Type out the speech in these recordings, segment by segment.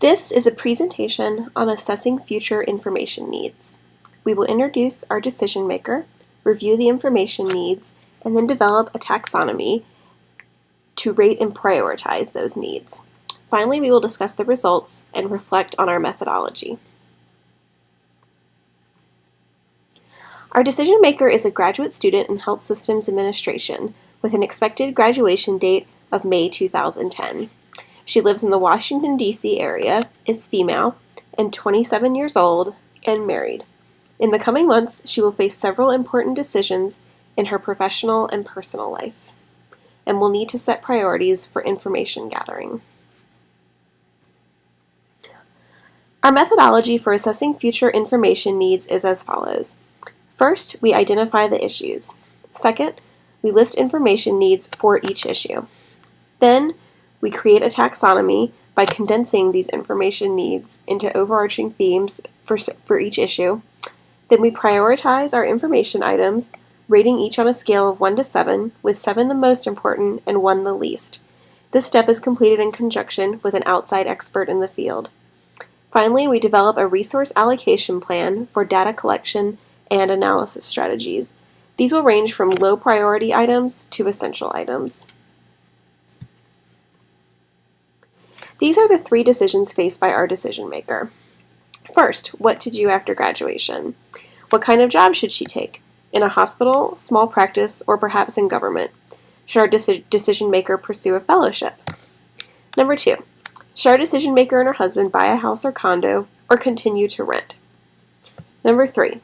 This is a presentation on assessing future information needs. We will introduce our decision maker, review the information needs, and then develop a taxonomy to rate and prioritize those needs. Finally, we will discuss the results and reflect on our methodology. Our decision maker is a graduate student in Health Systems Administration with an expected graduation date of May 2010. She lives in the Washington, D.C. area, is female, and 27 years old, and married. In the coming months, she will face several important decisions in her professional and personal life, and will need to set priorities for information gathering. Our methodology for assessing future information needs is as follows. First, we identify the issues. Second, we list information needs for each issue. Then, we create a taxonomy by condensing these information needs into overarching themes for each issue. Then we prioritize our information items, rating each on a scale of 1 to 7, with 7 the most important and 1 the least. This step is completed in conjunction with an outside expert in the field. Finally, we develop a resource allocation plan for data collection and analysis strategies. These will range from low priority items to essential items. These are the 3 decisions faced by our decision maker. First, what to do after graduation. What kind of job should she take? In a hospital, small practice, or perhaps in government? Should our decision maker pursue a fellowship? Number 2, should our decision maker and her husband buy a house or condo or continue to rent? Number 3,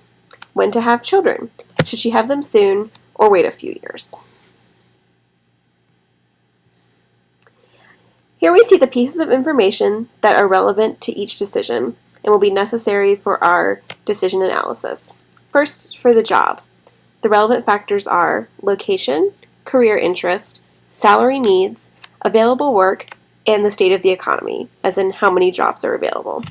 when to have children. Should she have them soon or wait a few years? Here we see the pieces of information that are relevant to each decision and will be necessary for our decision analysis. First, for the job. The relevant factors are location, career interest, salary needs, available work, and the state of the economy, as in how many jobs are available.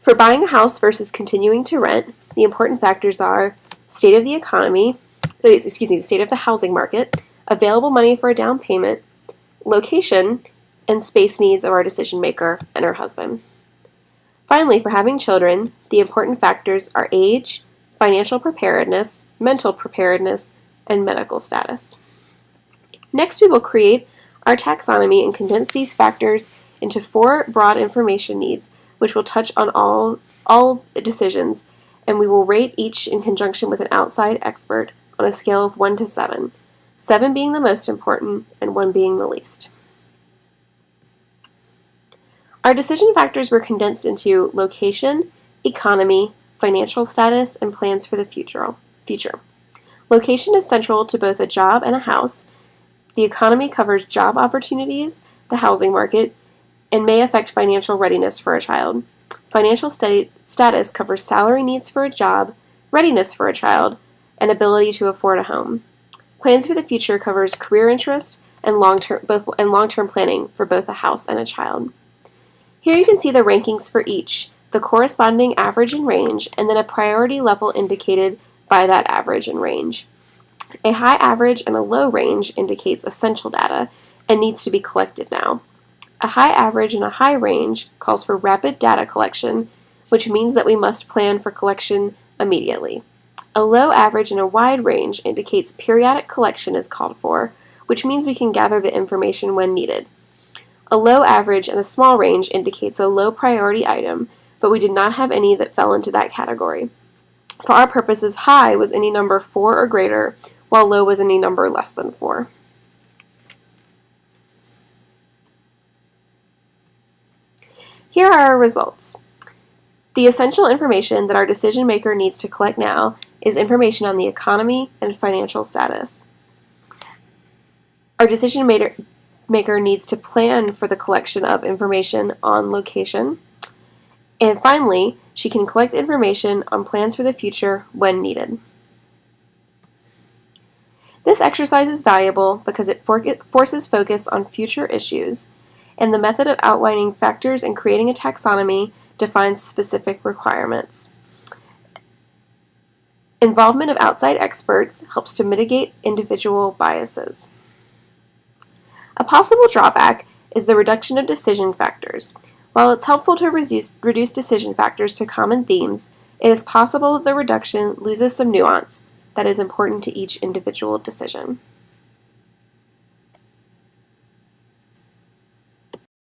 For buying a house versus continuing to rent, the important factors are state of the economy, the state of the housing market, available money for a down payment, location, and space needs of our decision maker and her husband. Finally, for having children, the important factors are age, financial preparedness, mental preparedness, and medical status. Next, we will create our taxonomy and condense these factors into 4 broad information needs, which will touch on all decisions, and we will rate each in conjunction with an outside expert on a scale of 1 to 7, 7 being the most important and 1 being the least. Our decision factors were condensed into location, economy, financial status, and plans for the future. Location is central to both a job and a house. The economy covers job opportunities, the housing market, and may affect financial readiness for a child. Financial status covers salary needs for a job, readiness for a child, and ability to afford a home. Plans for the future covers career interest and long-term planning for both a house and a child. Here you can see the rankings for each, the corresponding average and range, and then a priority level indicated by that average and range. A high average and a low range indicates essential data and needs to be collected now. A high average and a high range calls for rapid data collection, which means that we must plan for collection immediately. A low average and a wide range indicates periodic collection is called for, which means we can gather the information when needed. A low average and a small range indicates a low priority item, but we did not have any that fell into that category. For our purposes, high was any number 4 or greater, while low was any number less than 4. Here are our results. The essential information that our decision maker needs to collect now is information on the economy and financial status. Our decision maker needs to plan for the collection of information on location. And finally, she can collect information on plans for the future when needed. This exercise is valuable because it forces focus on future issues, and the method of outlining factors and creating a taxonomy defines specific requirements. Involvement of outside experts helps to mitigate individual biases. A possible drawback is the reduction of decision factors. While it's helpful to reduce decision factors to common themes, it is possible that the reduction loses some nuance that is important to each individual decision.